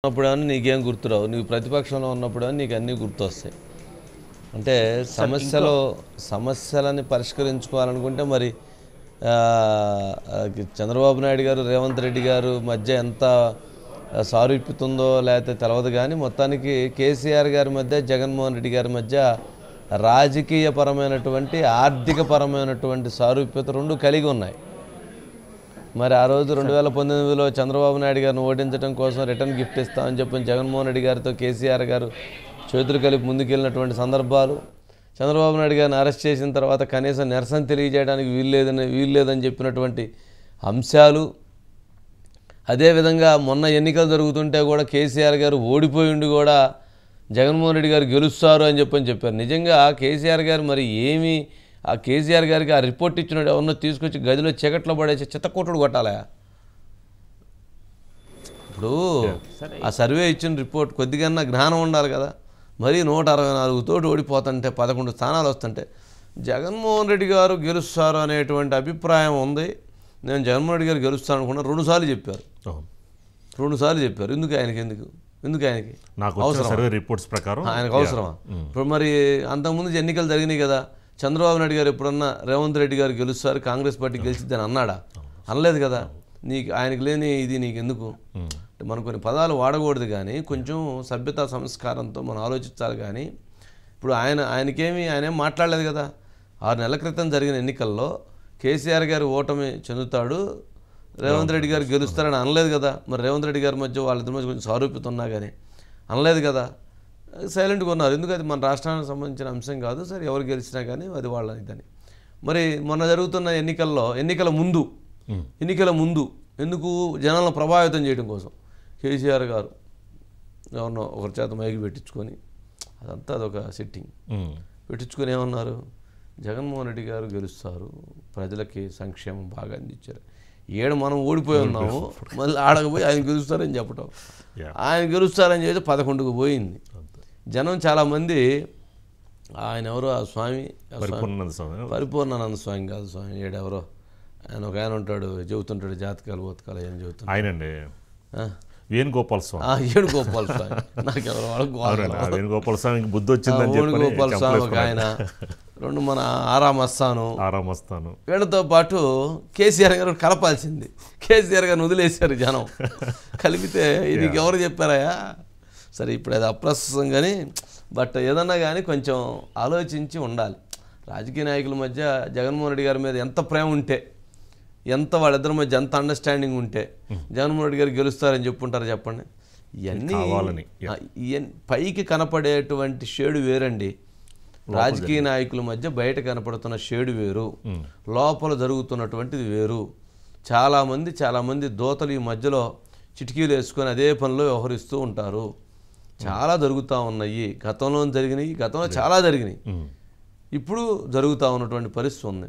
ఉన్నప్పుడని నీకేం గుర్తురావు, నీకు ప్రతిపక్షంలో ఉన్నప్పుడని నీకు అన్నీ గుర్తొస్తాయి. అంటే సమస్యలని పరిష్కరించుకోవాలనుకుంటే మరి చంద్రబాబు నాయుడు గారు రేవంత్ రెడ్డి గారు మధ్య ఎంత సారూప్యతుందో లేకపోతే తెలియదు. కానీ మొత్తానికి కేసీఆర్ గారి మధ్య జగన్మోహన్ రెడ్డి గారి మధ్య రాజకీయపరమైనటువంటి ఆర్థికపరమైనటువంటి సారూప్యత రెండు కలిగి ఉన్నాయి. మరి ఆ రోజు 2019లో చంద్రబాబు నాయుడు గారిని ఓడించడం కోసం రిటర్న్ గిఫ్ట్ ఇస్తామని చెప్పి జగన్మోహన్ రెడ్డి గారితో కేసీఆర్ గారు చేతులు కలిపి ముందుకెళ్ళినటువంటి సందర్భాలు, చంద్రబాబు నాయుడు గారిని అరెస్ట్ చేసిన తర్వాత కనీసం నిరసన తెలియజేయడానికి వీల్లేదని చెప్పినటువంటి అంశాలు. అదేవిధంగా మొన్న ఎన్నికలు జరుగుతుంటే కూడా కేసీఆర్ గారు ఓడిపోయి ఉండి కూడా జగన్మోహన్ రెడ్డి గారు గెలుస్తారు అని చెప్పారు. నిజంగా కేసీఆర్ గారు మరి ఏమి ఆ కేసీఆర్ గారికి ఆ రిపోర్ట్ ఇచ్చినట్టు ఎవరినో తీసుకొచ్చి గదిలో చీకట్లో పడేసి చిత్తకొట్టుడు కొట్టాలా? ఇప్పుడు ఆ సర్వే ఇచ్చిన రిపోర్ట్ కొద్దిగా జ్ఞానం ఉండాలి కదా. మరీ 164 తోటి ఓడిపోతుంటే 11 స్థానాలు వస్తుంటే జగన్మోహన్ రెడ్డి గారు గెలుస్తారు అనేటువంటి అభిప్రాయం ఉంది. నేను జగన్మోహన్ రెడ్డి గారు గెలుస్తాను అనుకున్నా. 2 సార్లు చెప్పారు. ఎందుకు ఆయనకి నాకు సర్వే రిపోర్ట్స్ ప్రకారం ఆయనకు అవసరమా? ఇప్పుడు మరి అంతకుముందు ఎన్నికలు జరిగినాయి కదా. చంద్రబాబు నాయుడు గారు ఎప్పుడన్నా రేవంత్ రెడ్డి గారు గెలుస్తారు, కాంగ్రెస్ పార్టీ గెలిచిద్దని అన్నాడా? అనలేదు కదా. ఆయనకు లేని ఇది నీకు ఎందుకు? అంటే మనం కొన్ని పదాలు వాడకూడదు, కానీ కొంచెం సభ్యతా సంస్కారంతో మనం ఆలోచించాలి. కానీ ఇప్పుడు ఆయనేం మాట్లాడలేదు కదా. 6 నెలల క్రితం జరిగిన ఎన్నికల్లో కేసీఆర్ గారు ఓటమి చెందుతాడు, రేవంత్ రెడ్డి గారు గెలుస్తారని అనలేదు కదా. మరి రేవంత్ రెడ్డి గారి మధ్య వాళ్ళిద్దరి మధ్య కొంచెం సారూప్యత ఉన్నా కానీ అనలేదు కదా. సైలెంట్గా ఉన్నారు. ఎందుకు? అది మన రాష్ట్రానికి సంబంధించిన అంశం కాదు. సరే, ఎవరు గెలిచినా కానీ అది వాళ్ళ ఇదని. మరి మొన్న జరుగుతున్న ఎన్నికల ముందు ఎందుకు జనాలను ప్రభావితం చేయడం కోసం కేసీఆర్ గారు ఎవరినో ఒకరి చేత మైకి పెట్టించుకొని అదొక సెట్టింగ్ పెట్టించుకొని ఏమన్నారు, జగన్మోహన్ రెడ్డి గారు గెలుస్తారు, ప్రజలకి సంక్షేమం బాగా అందించారు. మనం ఓడిపోయి ఉన్నాము, మళ్ళీ ఆడకపోయి ఆయన గెలుస్తారని చెప్పటం. ఆయన గెలుస్తారని చెప్పి 11కు పోయింది. జనం చాలామంది ఆయన ఎవరో ఆ స్వామి పరిపూర్ణానంద స్వామి కాదు, స్వామి ఏడెవరో ఒక ఆయన ఉంటాడు, చెబుతుంటాడు జాతకాలు బోతకాలు ఏం చెబుతుంటాడు. ఆయనండి వేణుగోపాల్ స్వామి. నాకెవరో వేణుగోపాల స్వామికి బుద్ధి వచ్చిందని వేణుగోపాల స్వామి ఒక ఆయన, 2 మన ఆరామస్తాను వీళ్ళతో పాటు కేసీఆర్ గారు కలపాల్సింది. కేసీఆర్ గారిని వదిలేశారు జనం. కలిపితే ఇది ఎవరు చెప్పారయ్యా? సరే, ఇప్పుడు అది అప్రస్తుతం కానీ బట్ ఏదన్నా కానీ కొంచెం ఆలోచించి ఉండాలి. రాజకీయ నాయకుల మధ్య జగన్మోహన్ రెడ్డి గారి మీద ఎంత ప్రేమ ఉంటే, వాళ్ళిద్దరి మధ్య ఎంత అండర్స్టాండింగ్ ఉంటే జగన్మోహన్ రెడ్డి గారు గెలుస్తారని చెప్పుంటారు చెప్పండి. ఇవన్నీ పైకి కనపడేటువంటి షేడు వేరండి. రాజకీయ నాయకుల మధ్య బయట కనపడుతున్న షేడు వేరు, లోపల జరుగుతున్నటువంటిది వేరు. చాలామంది దోతలు ఈ మధ్యలో చిటికీలు వేసుకొని అదే పనిలో వ్యవహరిస్తూ ఉంటారు. చాలా జరుగుతూ ఉన్నాయి. గతంలో చాలా జరిగినాయి, ఇప్పుడు జరుగుతూ ఉన్నటువంటి పరిస్థితి ఉంది.